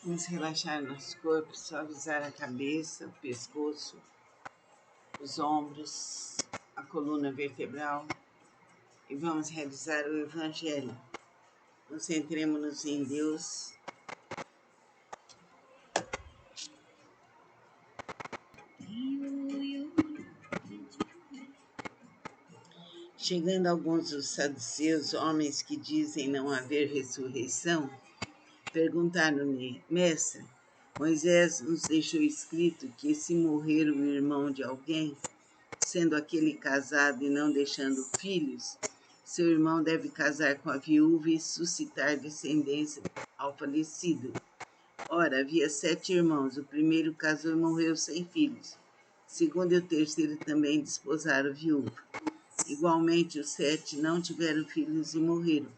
Vamos relaxar nosso corpo, suavizar a cabeça, o pescoço, os ombros, a coluna vertebral e vamos realizar o Evangelho. Concentremos-nos em Deus. Chegando alguns dos saduceus, homens que dizem não haver ressurreição, perguntaram-lhe: Mestre, Moisés nos deixou escrito que se morrer o irmão de alguém, sendo aquele casado e não deixando filhos, seu irmão deve casar com a viúva e suscitar descendência ao falecido. Ora, havia 7 irmãos, o primeiro casou e morreu sem filhos. O segundo e o terceiro também desposaram viúva. Igualmente, os 7 não tiveram filhos e morreram.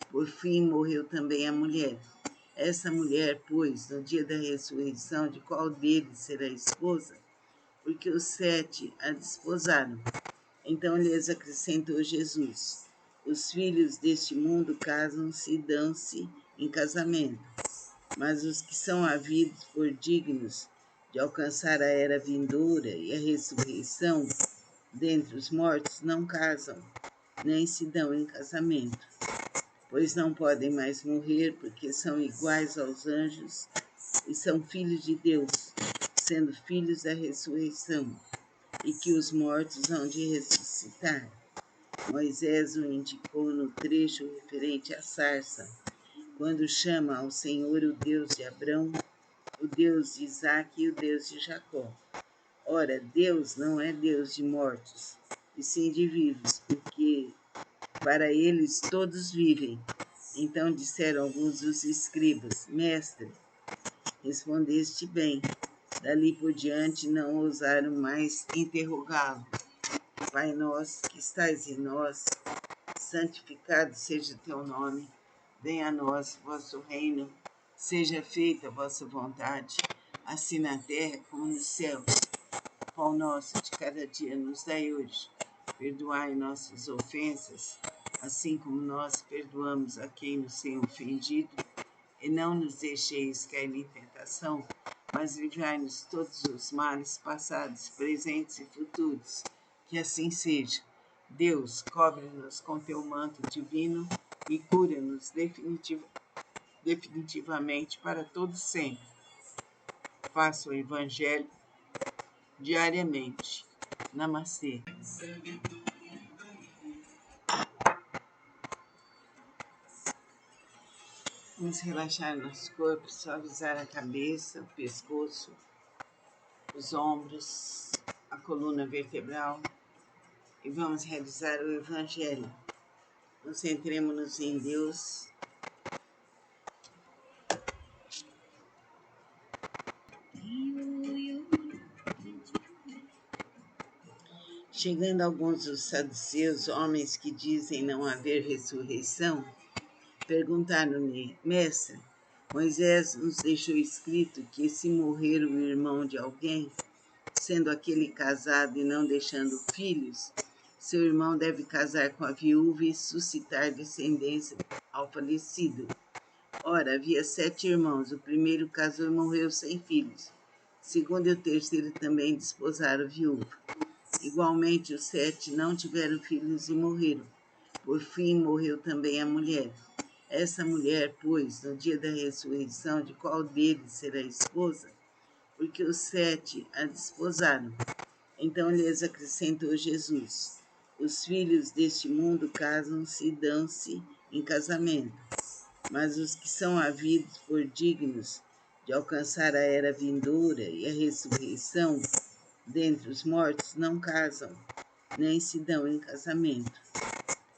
Por fim, morreu também a mulher. Essa mulher, pois, no dia da ressurreição, de qual deles será esposa? Porque os 7 a desposaram. Então lhes acrescentou Jesus: os filhos deste mundo casam-se e dão-se em casamento, mas os que são havidos por dignos de alcançar a era vindoura e a ressurreição dentre os mortos não casam, nem se dão em casamento, pois não podem mais morrer, porque são iguais aos anjos e são filhos de Deus, sendo filhos da ressurreição, e que os mortos hão de ressuscitar. Moisés o indicou no trecho referente à sarça, quando chama ao Senhor o Deus de Abrão, o Deus de Isaque e o Deus de Jacó. Ora, Deus não é Deus de mortos, e sim de vivos, porque para eles todos vivem. Então disseram alguns dos escribas: Mestre, respondeste bem. Dali por diante não ousaram mais interrogá-lo. Pai nosso que estais em nós, santificado seja o teu nome. Venha a nós o vosso reino. Seja feita a vossa vontade, assim na terra como no céu. O pão nosso de cada dia nos dai hoje. Perdoai nossas ofensas, assim como nós perdoamos a quem nos tem ofendido. E não nos deixeis cair em tentação, mas livrai-nos todos os males passados, presentes e futuros. Que assim seja. Deus, cobre-nos com teu manto divino e cura-nos definitivamente para todo sempre. Faça o Evangelho diariamente. Namastê. Vamos relaxar nosso corpo, suavizar a cabeça, o pescoço, os ombros, a coluna vertebral e vamos realizar o Evangelho. Concentremos-nos em Deus. Chegando alguns dos saduceus, homens que dizem não haver ressurreição, perguntaram-lhe: Mestre, Moisés nos deixou escrito que se morrer o irmão de alguém, sendo aquele casado e não deixando filhos, seu irmão deve casar com a viúva e suscitar descendência ao falecido. Ora, havia 7 irmãos, o primeiro casou e morreu sem filhos. O segundo e o terceiro também desposaram viúva. Igualmente, os 7 não tiveram filhos e morreram. Por fim, morreu também a mulher. Essa mulher, pois, no dia da ressurreição, de qual deles será esposa? Porque os 7 a desposaram. Então lhes acrescentou Jesus: os filhos deste mundo casam-se e dão-se em casamento, mas os que são havidos por dignos de alcançar a era vindoura e a ressurreição dentre os mortos não casam, nem se dão em casamento,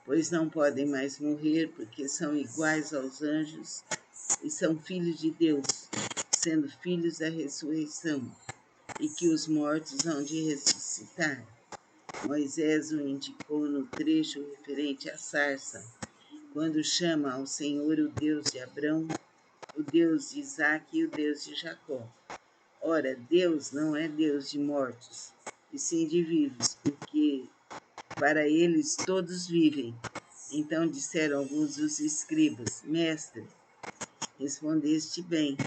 pois não podem mais morrer, porque são iguais aos anjos e são filhos de Deus, sendo filhos da ressurreição, e que os mortos hão de ressuscitar. Moisés o indicou no trecho referente à sarça, quando chama ao Senhor o Deus de Abrão, o Deus de Isaque e o Deus de Jacó. Ora, Deus não é Deus de mortos, e sim de vivos, porque para eles todos vivem. Então disseram alguns dos escribas: Mestre, respondeste bem.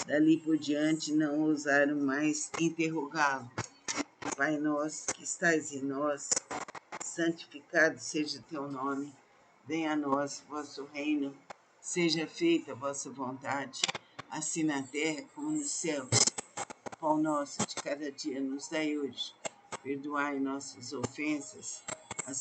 Dali por diante não ousaram mais interrogá-lo. Pai nosso que estais em nós, santificado seja o teu nome. Venha a nós o vosso reino. Seja feita a vossa vontade, assim na terra como no céu. O pão nosso de cada dia nos dai hoje. Perdoai nossas ofensas,